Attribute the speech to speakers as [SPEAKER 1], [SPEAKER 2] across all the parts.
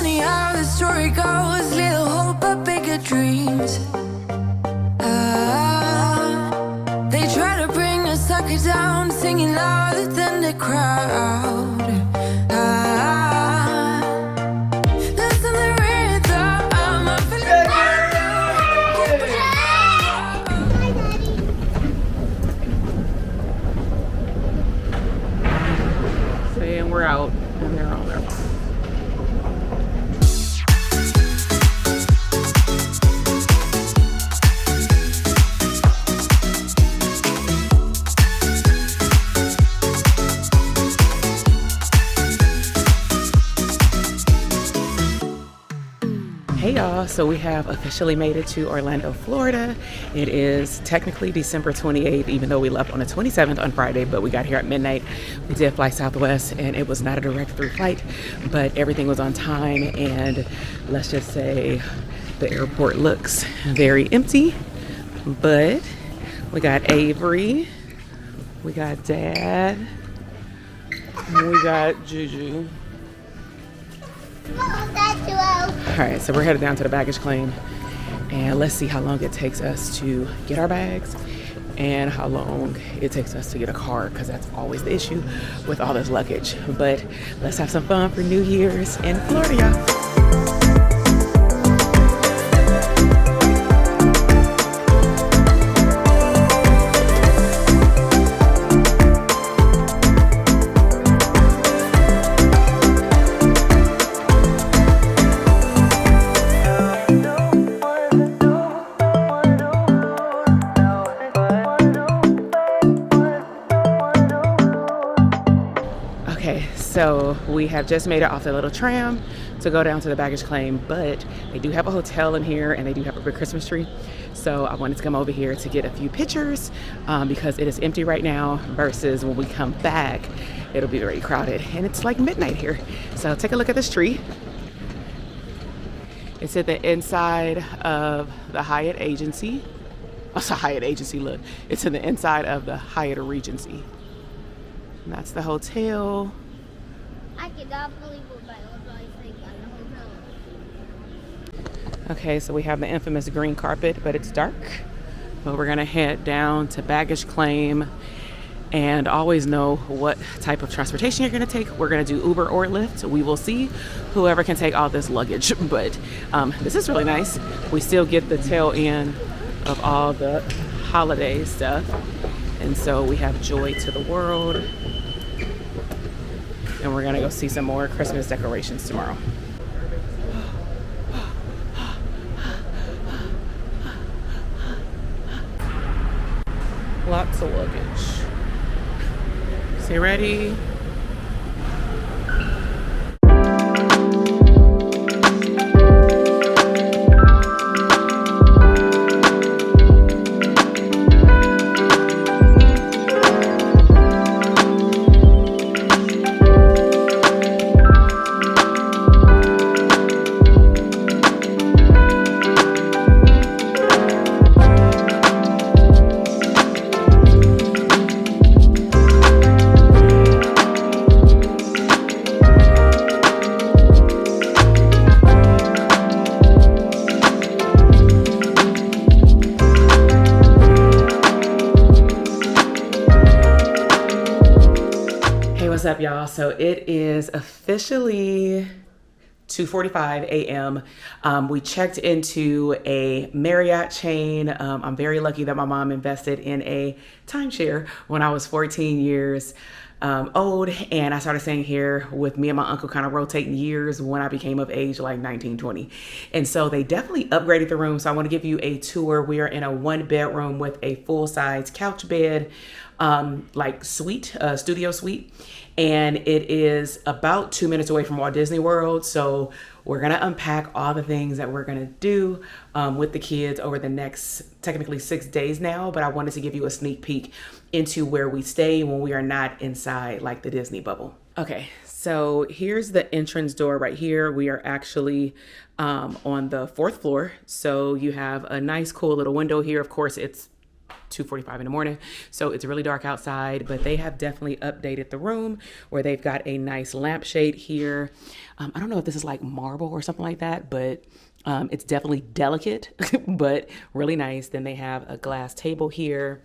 [SPEAKER 1] funny how the story goes. Little hope but bigger dreams. They try to bring a sucker down, singing louder than the crowd. Listen the rhythm, I'm feeling
[SPEAKER 2] saying we're out and they're on their phone. Hey y'all, so we have officially made it to Orlando, Florida. It is technically December 28th, even though we left on the 27th on Friday, but we got here at midnight. We did fly Southwest and it was not a direct through flight, but everything was on time, and let's just say the airport looks very empty, but we got Avery, we got Dad, we got Juju. All right, so we're headed down to the baggage claim, and let's see how long it takes us to get our bags and how long it takes us to get a car, because that's always the issue with all this luggage. But let's have some fun for New Year's in Florida, y'all. So we have just made it off the little tram to go down to the baggage claim, but they do have a hotel in here and they do have a big Christmas tree. So I wanted to come over here to get a few pictures because it is empty right now, versus when we come back, it'll be very crowded, and it's like midnight here. So take a look at this tree. It's at the inside of the Hyatt Agency. It's a Hyatt Agency, look. It's in the inside of the Hyatt Regency. And that's the hotel.
[SPEAKER 3] I cannot believe what my own eyes think on the hotel.
[SPEAKER 2] Okay, so we have the infamous green carpet, but it's dark. But we're gonna head down to baggage claim, and always know what type of transportation you're gonna take. We're gonna do Uber or Lyft. We will see whoever can take all this luggage. But this is really nice. We still get the tail end of all the holiday stuff. And so we have Joy to the World. And we're gonna go see some more Christmas decorations tomorrow. Lots of luggage. So you ready? What's up, y'all? So it is officially 2:45 a.m. We checked into a Marriott chain. I'm very lucky that my mom invested in a timeshare when I was 14 years old, and I started staying here with me and my uncle, kind of rotating years when I became of age, like 19, 20. And so they definitely upgraded the room. So I want to give you a tour. We are in a 1-bedroom with a full-size couch bed, like suite, studio suite. And it is about 2 minutes away from Walt Disney World. So we're gonna unpack all the things that we're gonna do with the kids over the next technically 6 days now. But I wanted to give you a sneak peek into where we stay when we are not inside like the Disney bubble. Okay, so here's the entrance door right here. We are actually on the 4th floor. So you have a nice, cool little window here. Of course, it's 2:45 in the morning. So it's really dark outside, but they have definitely updated the room where they've got a nice lampshade here. I don't know if this is like marble or something like that, but it's definitely delicate, but really nice. Then they have a glass table here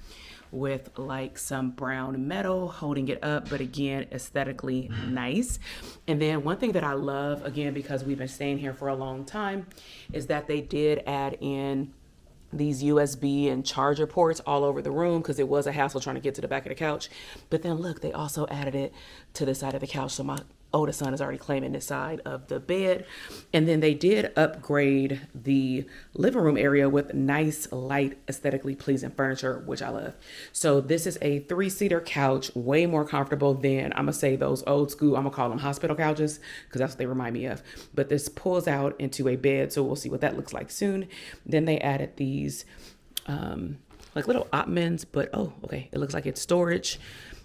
[SPEAKER 2] with like some brown metal holding it up, but again, aesthetically nice. And then one thing that I love, again, because we've been staying here for a long time, is that they did add in these USB and charger ports all over the room because it was a hassle trying to get to the back of the couch. But then look, they also added it to the side of the couch. So my oldest son is already claiming this side of the bed. And then they did upgrade the living room area with nice, light, aesthetically pleasing furniture, which I love. So this is a 3-seater couch, way more comfortable than, I'm gonna say, those old school, I'm gonna call them hospital couches, because that's what they remind me of. But this pulls out into a bed, so we'll see what that looks like soon. Then they added these like little ottomans, but oh, okay, it looks like it's storage.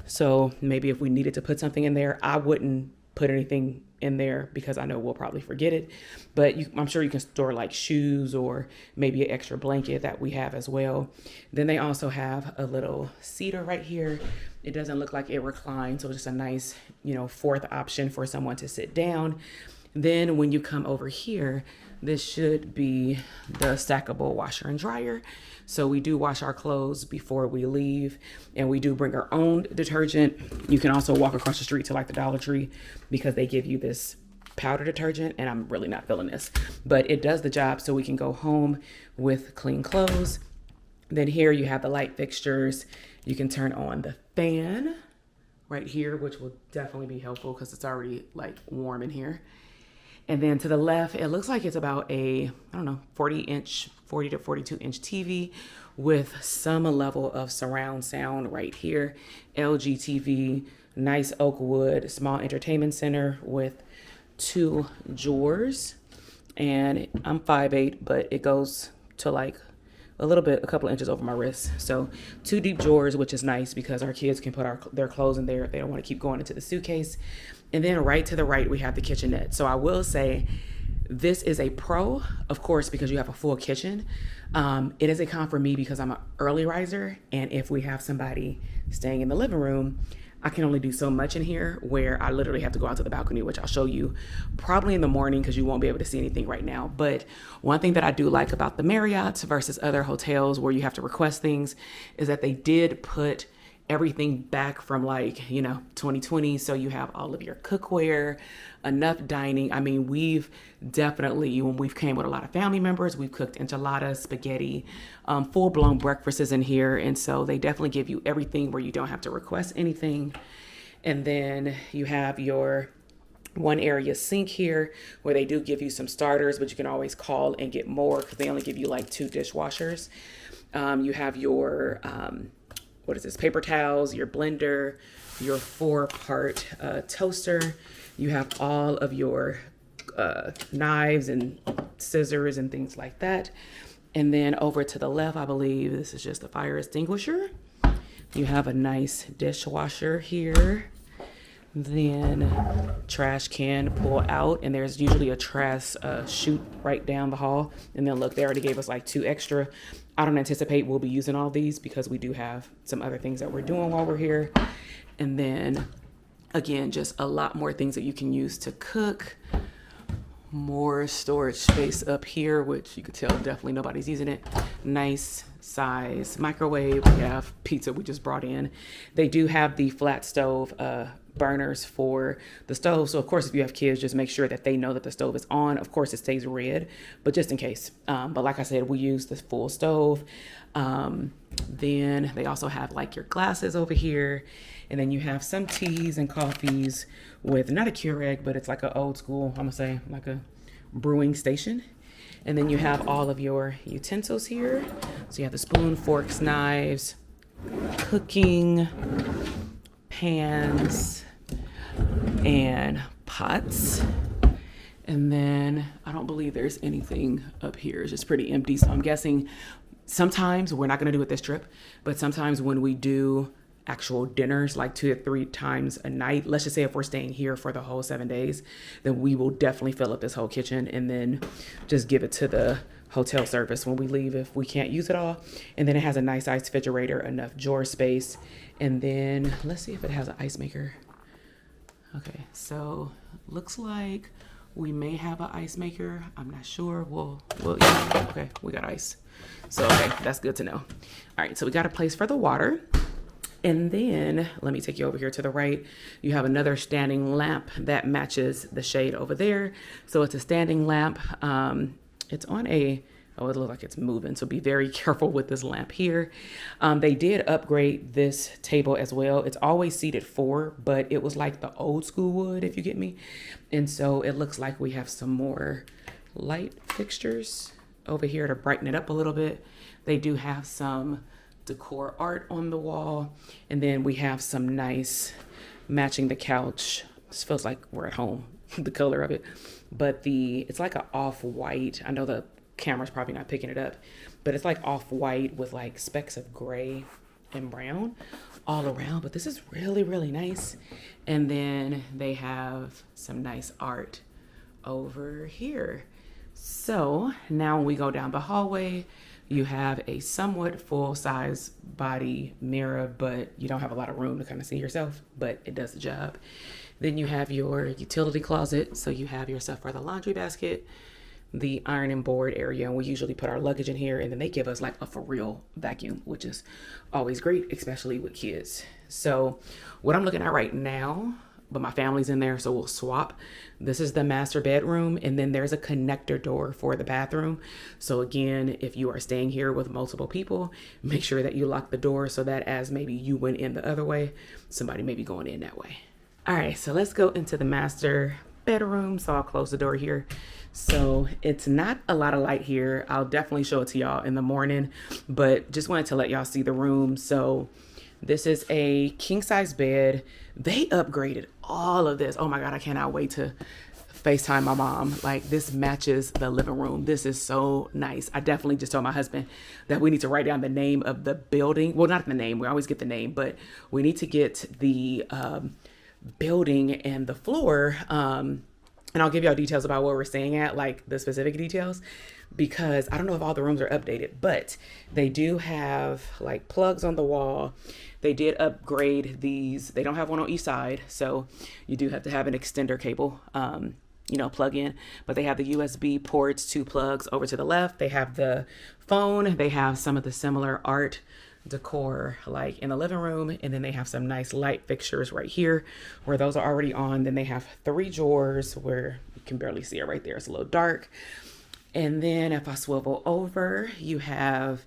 [SPEAKER 2] So maybe if we needed to put something in there, I wouldn't put anything in there because I know we'll probably forget it, but I'm sure you can store like shoes or maybe an extra blanket that we have as well. Then they also have a little seater right here. It doesn't look like it reclines, so just a nice, fourth option for someone to sit down. Then when you come over here, this should be the stackable washer and dryer. So we do wash our clothes before we leave, and we do bring our own detergent. You can also walk across the street to like the Dollar Tree because they give you this powder detergent, and I'm really not feeling this, but it does the job so we can go home with clean clothes. Then here you have the light fixtures. You can turn on the fan right here, which will definitely be helpful because it's already like warm in here. And then to the left, it looks like it's about a, 40 to 42 inch TV with some level of surround sound right here. LG TV, nice oak wood, small entertainment center with 2 drawers. And I'm 5'8", but it goes to like a couple of inches over my wrist. So 2 deep drawers, which is nice because our kids can put their clothes in there if they don't want to keep going into the suitcase. And then right to the right, we have the kitchenette. So I will say this is a pro, of course, because you have a full kitchen. It is a con for me because I'm an early riser. And if we have somebody staying in the living room, I can only do so much in here where I literally have to go out to the balcony, which I'll show you probably in the morning because you won't be able to see anything right now. But one thing that I do like about the Marriott's versus other hotels where you have to request things is that they did put everything back from 2020. So you have all of your cookware, enough dining. I mean, we've definitely, when we've came with a lot of family members, we've cooked enchiladas, spaghetti, full-blown breakfasts in here. And so they definitely give you everything where you don't have to request anything. And then you have your one area sink here where they do give you some starters, but you can always call and get more because they only give you like 2 dishwashers. You have your, paper towels, your blender, your 4-part toaster. You have all of your knives and scissors and things like that. And then over to the left, I believe this is just a fire extinguisher. You have a nice dishwasher here. Then trash can pull out, and there's usually a trash chute right down the hall. And then look, they already gave us like 2 extra. I don't anticipate we'll be using all these because we do have some other things that we're doing while we're here. And then again, just a lot more things that you can use to cook. More storage space up here, which you could tell definitely nobody's using it. Nice size microwave. We have pizza we just brought in. They do have the flat stove burners for the stove. So of course, if you have kids, just make sure that they know that the stove is on. Of course, it stays red, but just in case. But like I said, we use the full stove. Then they also have like your glasses over here. And then you have some teas and coffees with not a Keurig, but it's like an old school, I'm gonna say like a brewing station. And then you have all of your utensils here. So you have the spoon, forks, knives, cooking, pans, and pots. And then I don't believe there's anything up here. It's just pretty empty. So I'm guessing sometimes we're not gonna do it this trip, but sometimes when we do actual dinners, like 2 to 3 times a night, let's just say if we're staying here for the whole 7 days, then we will definitely fill up this whole kitchen and then just give it to the hotel service when we leave if we can't use it all. And then it has a nice ice refrigerator, enough drawer space. And then let's see if it has an ice maker. Okay, so looks like we may have an ice maker. I'm not sure. Well, yeah. Okay, we got ice. So, okay, that's good to know. All right, so we got a place for the water. And then let me take you over here to the right. You have another standing lamp that matches the shade over there. So it's a standing lamp. It's on a, oh, it looks like it's moving. So be very careful with this lamp here. They did upgrade this table as well. It's always seated 4, but it was like the old school wood, if you get me. And so it looks like we have some more light fixtures over here to brighten it up a little bit. They do have some decor art on the wall, and then we have some nice matching the couch. This feels like we're at home, the color of it, but it's like an off-white. I know the camera's probably not picking it up, but it's like off-white with like specks of gray and brown all around, but this is really, really nice. And then they have some nice art over here. So now when we go down the hallway, you have a somewhat full-size body mirror, but you don't have a lot of room to kind of see yourself, but it does the job. Then you have your utility closet. So you have your stuff for the laundry basket, the ironing board area, and we usually put our luggage in here, and then they give us like a for real vacuum, which is always great, especially with kids. So what I'm looking at right now, but my family's in there, so we'll swap. This is the master bedroom, and then there's a connector door for the bathroom. So again, if you are staying here with multiple people, make sure that you lock the door so that as maybe you went in the other way, somebody may be going in that way. All right, so let's go into the master bedroom. So I'll close the door here. So it's not a lot of light here. I'll definitely show it to y'all in the morning, but just wanted to let y'all see the room. So this is a king size bed. They upgraded all of this. Oh my God, I cannot wait to FaceTime my mom. Like, this matches the living room. This is so nice. I definitely just told my husband that we need to write down the name of the building. Well, not the name. We always get the name, but we need to get the building and the floor. And I'll give y'all details about what we're staying at, like the specific details, because I don't know if all the rooms are updated, but they do have like plugs on the wall. They did upgrade these. They don't have one on each side, so you do have to have an extender cable, plug in, but they have the USB ports, 2 plugs over to the left. They have the phone. They have some of the similar art decor like in the living room, and then they have some nice light fixtures right here where those are already on. Then they have 3 drawers where you can barely see it right there. It's a little dark. And then if I swivel over, you have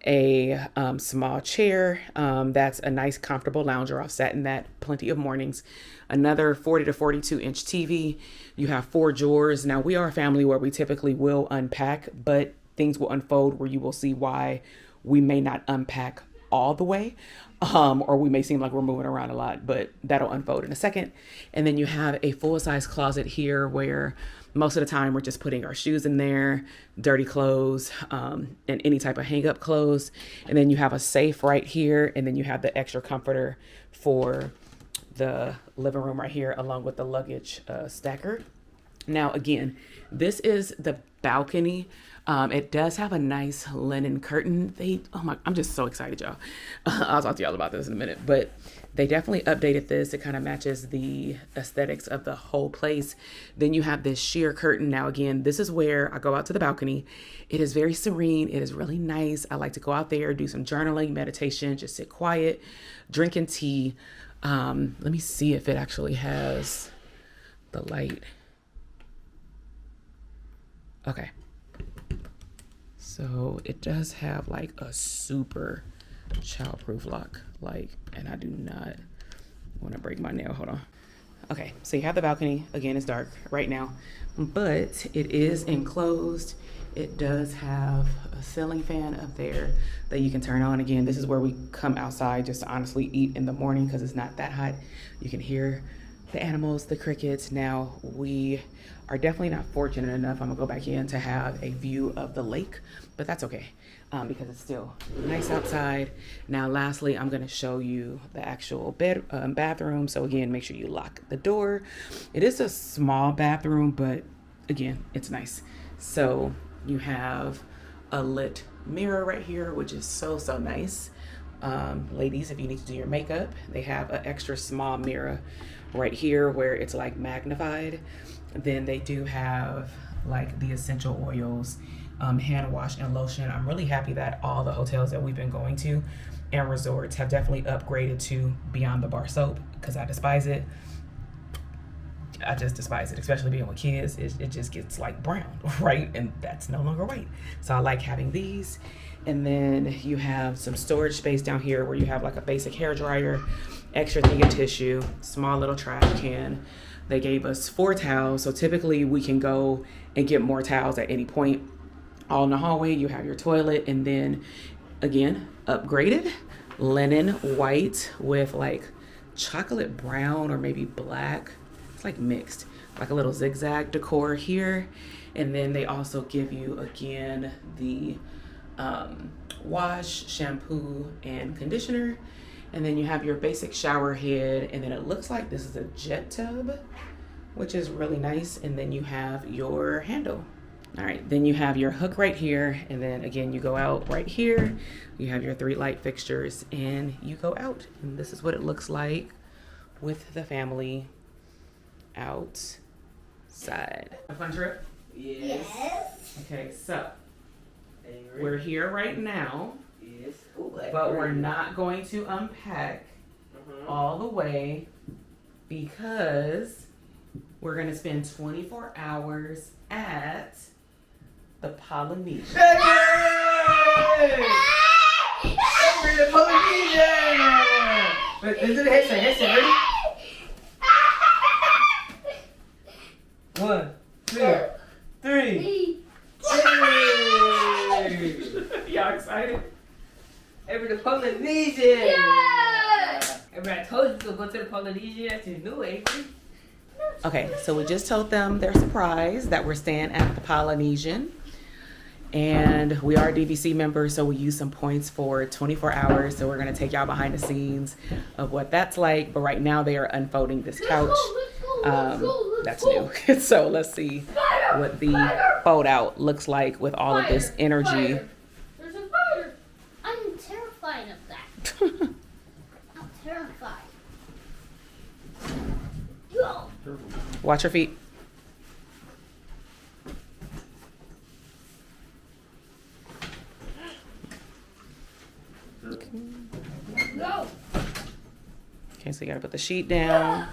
[SPEAKER 2] a small chair. That's a nice comfortable lounger. I've sat in that plenty of mornings. Another 40 to 42 inch TV. You have 4 drawers. Now, we are a family where we typically will unpack, but things will unfold where you will see why we may not unpack all the way, or we may seem like we're moving around a lot, but that'll unfold in a second. And then you have a full-size closet here where most of the time we're just putting our shoes in there, dirty clothes, and any type of hang-up clothes. And then you have a safe right here, and then you have the extra comforter for the living room right here, along with the luggage stacker. Now, again, this is the balcony. It does have a nice linen curtain. I'm just so excited, y'all. I'll talk to y'all about this in a minute, but they definitely updated this. It kind of matches the aesthetics of the whole place. Then you have this sheer curtain. Now, again, this is where I go out to the balcony. It is very serene. It is really nice. I like to go out there, do some journaling, meditation, just sit quiet, drinking tea. Let me see if it actually has the light. Okay. So it does have like a super childproof lock, and I do not want to break my nail. Hold on. Okay, so you have the balcony. Again, it's dark right now, but it is enclosed. It does have a ceiling fan up there that you can turn on. Again, this is where we come outside just to honestly eat in the morning because it's not that hot. You can hear the animals, the crickets. Now, we are definitely not fortunate enough, I'm gonna go back in, to have a view of the lake, but that's okay because it's still nice outside. Now, lastly, I'm gonna show you the actual bathroom. So again, make sure you lock the door. It is a small bathroom, but again, it's nice. So You have a lit mirror right here, which is so nice. Ladies, if you need to do your makeup, they have an extra small mirror right here where it's like magnified. Then they do have like the essential oils, hand wash and lotion. I'm really happy that all the hotels that we've been going to and resorts have definitely upgraded to Beyond the Bar soap, because I despise it. I just despise it, especially being with kids. It just gets like brown, right? And that's no longer white. So I like having these. And then you have some storage space down here where you have like a basic hair dryer, extra thing of tissue, small little trash can. They gave us 4 towels, so typically we can go and get more towels at any point. All in the hallway, you have your toilet, and then again, upgraded linen white with like chocolate brown or maybe black. It's like mixed, like a little zigzag decor here. And then they also give you again the wash, shampoo, and conditioner. And then you have your basic shower head, and then it looks like this is a jet tub, which is really nice. And then you have your handle. All right, then you have your hook right here, and then again you go out right here. You have your 3 light fixtures, and you go out. And this is what it looks like with the family outside. A fun trip?
[SPEAKER 3] Yes.
[SPEAKER 2] Okay, so we're here right now,
[SPEAKER 4] Yes. Ooh,
[SPEAKER 2] but we're not going to unpack all the way because we're going to spend 24 hours at the Polynesian.
[SPEAKER 4] Hey! We're the Polynesian! But let's do the headset, ready? 1, 2, 3. Hey!
[SPEAKER 2] Y'all excited?
[SPEAKER 4] We're the Polynesian!
[SPEAKER 3] Yeah!
[SPEAKER 4] Everybody, I told you to go to the Polynesian. You knew it.
[SPEAKER 2] Okay, so we just told them they're surprised that we're staying at the Polynesian. And we are DVC members, so we use some points for 24 hours. So we're going to take y'all behind the scenes of what that's like. But right now they are unfolding this couch. That's new. So let's see what the fold out looks like with all of this energy.
[SPEAKER 3] There's a spider. I'm terrified of that. I'm terrified. Go.
[SPEAKER 2] Watch your feet.
[SPEAKER 3] Go.
[SPEAKER 2] Okay, so you gotta put the sheet down.